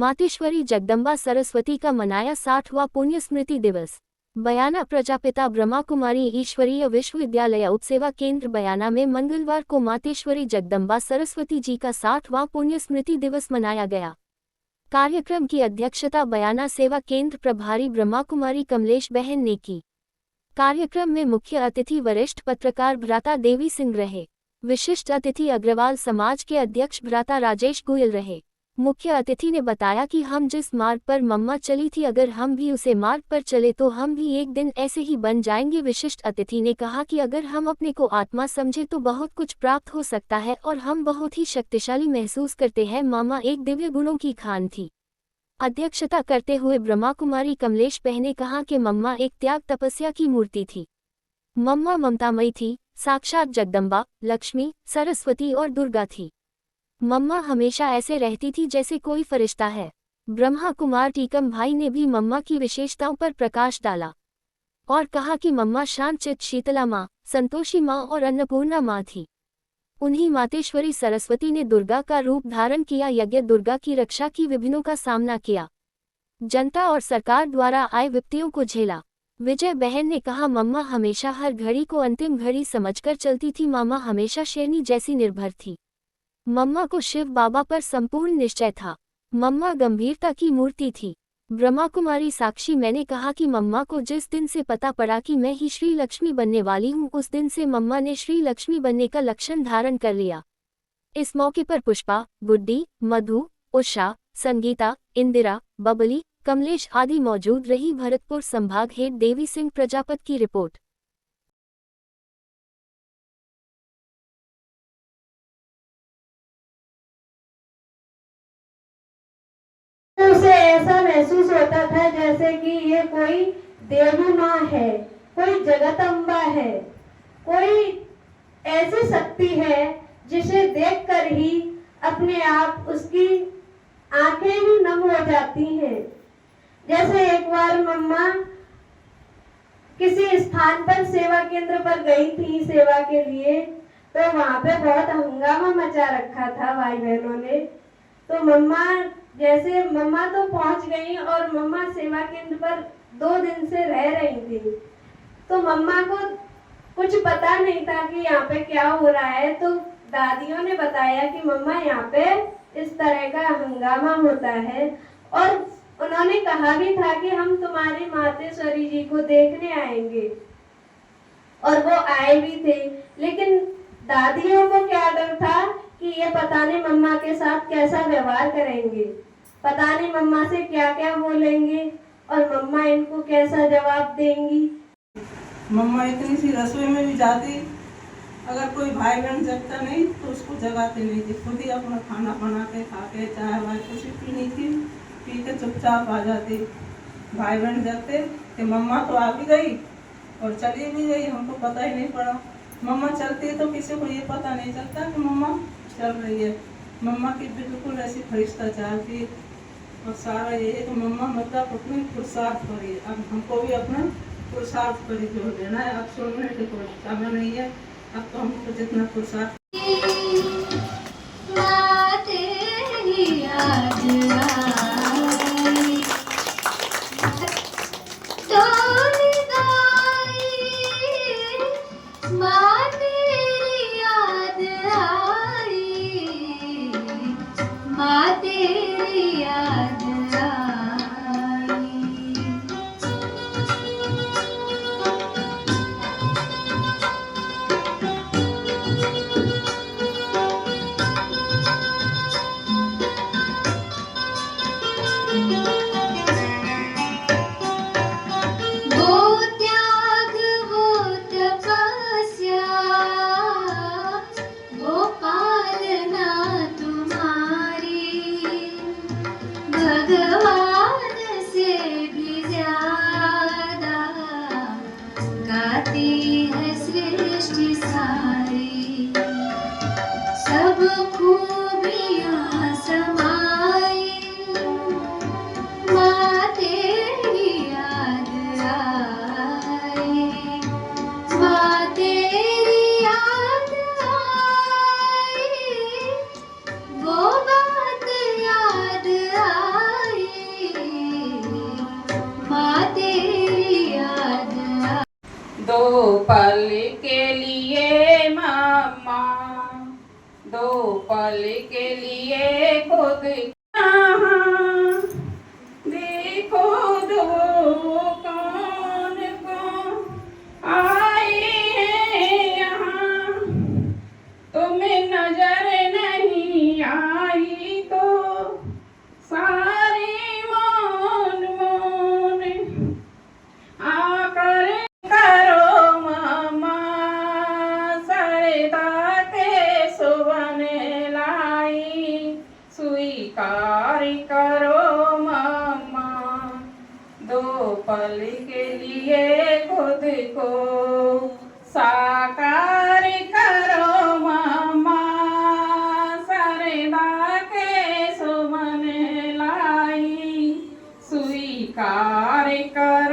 मातेश्वरी जगदम्बा सरस्वती का मनाया 60वां पुण्य स्मृति दिवस। बयाना प्रजापिता ब्रह्मा कुमारी ईश्वरीय विश्वविद्यालय उपसेवा केंद्र बयाना में मंगलवार को मातेश्वरी जगदम्बा सरस्वती जी का 60वां पुण्य स्मृति दिवस मनाया गया। कार्यक्रम की अध्यक्षता बयाना सेवा केंद्र प्रभारी ब्रह्मा कुमारी कमलेश बहन ने की। कार्यक्रम में मुख्य अतिथि वरिष्ठ पत्रकार भ्राता देवी सिंह रहे। विशिष्ट अतिथि अग्रवाल समाज के अध्यक्ष भ्राता राजेश गोयल रहे। मुख्य अतिथि ने बताया कि हम जिस मार्ग पर मम्मा चली थी, अगर हम भी उसे मार्ग पर चले तो हम भी एक दिन ऐसे ही बन जाएंगे। विशिष्ट अतिथि ने कहा कि अगर हम अपने को आत्मा समझे तो बहुत कुछ प्राप्त हो सकता है और हम बहुत ही शक्तिशाली महसूस करते हैं। मामा एक दिव्य गुणों की खान थी। अध्यक्षता करते हुए ब्रह्मा कुमारी कमलेश बहन ने कहा कि मम्मा एक त्याग तपस्या की मूर्ति थी। मम्मा ममतामयी थी, साक्षात जगदम्बा, लक्ष्मी, सरस्वती और दुर्गा थी। मम्मा हमेशा ऐसे रहती थी जैसे कोई फरिश्ता है। ब्रह्मा कुमार टीकम भाई ने भी मम्मा की विशेषताओं पर प्रकाश डाला और कहा कि मम्मा शांतचित्त शीतला माँ, संतोषी माँ और अन्नपूर्णा माँ थी। उन्हीं मातेश्वरी सरस्वती ने दुर्गा का रूप धारण किया, यज्ञ दुर्गा की रक्षा की, विघ्नों का सामना किया, जनता और सरकार द्वारा आए विपत्तियों को झेला। विजय बहन ने कहा, मम्मा हमेशा हर घड़ी को अंतिम घड़ी समझकर चलती थी। मामा हमेशा शेरनी जैसी निर्भर थी। मम्मा को शिव बाबा पर संपूर्ण निश्चय था। मम्मा गंभीरता की मूर्ति थी। ब्रह्मा कुमारी साक्षी मैंने कहा कि मम्मा को जिस दिन से पता पड़ा कि मैं ही श्री लक्ष्मी बनने वाली हूँ, उस दिन से मम्मा ने श्री लक्ष्मी बनने का लक्षण धारण कर लिया। इस मौके पर पुष्पा, गुड्डी, मधु, उषा, संगीता, इंदिरा, बबली, कमलेश आदि मौजूद रही। भरतपुर संभाग हेड देवी सिंह प्रजापत की रिपोर्ट। उसे ऐसा महसूस होता था जैसे कि ये कोई देवी माँ है, कोई जगदम्बा है, कोई ऐसी शक्ति है जिसे देखकर ही अपने आप उसकी आंखें ही नम हो जाती हैं। जैसे एक बार मम्मा किसी स्थान पर सेवा केंद्र पर गई थी सेवा के लिए, तो वहां पे बहुत हंगामा मचा रखा था भाई बहनों ने। तो मम्मा तो पहुंच गई और मम्मा सेवा केंद्र पर 2 दिन से रह रही थी। तो मम्मा को कुछ पता नहीं था कि यहाँ पे क्या हो रहा है। तो दादियों ने बताया कि मम्मा यहाँ पे इस तरह का हंगामा होता है, और उन्होंने कहा भी था कि हम तुम्हारी मातेश्वरी जी को देखने आएंगे, और वो आए भी थे। लेकिन दादियों को क्या डर था कि ये पता नहीं मम्मा के साथ कैसा व्यवहार करेंगे, पता नहीं मम्मा से क्या क्या बोलेंगे और मम्मा इनको कैसा जवाब देंगी। मम्मा इतनी सी रसोई में भी जाती, अगर कोई भाई बहन जगता नहीं तो उसको जगाते नहीं थी। खुद ही अपना खाना बना के खा के चाय वाय कुछ पीनी थी, पी के चुपचाप आ जाती। भाई बहन जगते कि मम्मा तो आ भी गई और चली भी गई, हमको पता ही नहीं पड़ा। मम्मा चलती है तो किसी को ये पता नहीं चलता कि मम्मा चल रही है। मम्मा की बिल्कुल ऐसी फरिश्ता चाहती, और सारा ये है कि मम्मा मतलब अपने पुरुषार्थ करी। अब हमको भी अपना पुरुषार्थ करी जोड़ देना है। अब छोड़ने की कोई समय नहीं है। अब तो हमको जितना पुरुषार्थ पल के लिए खुद यहाँ देखो दो कौन कौन आए हैं यहाँ, तुम्हें नजर नहीं आई तो सारे मौन मौन आकर करो मामा सरदा के सुवन लाई, स्वीकार करो मामा दो पल के लिए खुद को साकार करो मामा सरदा के सुमन लाई, स्वीकार करो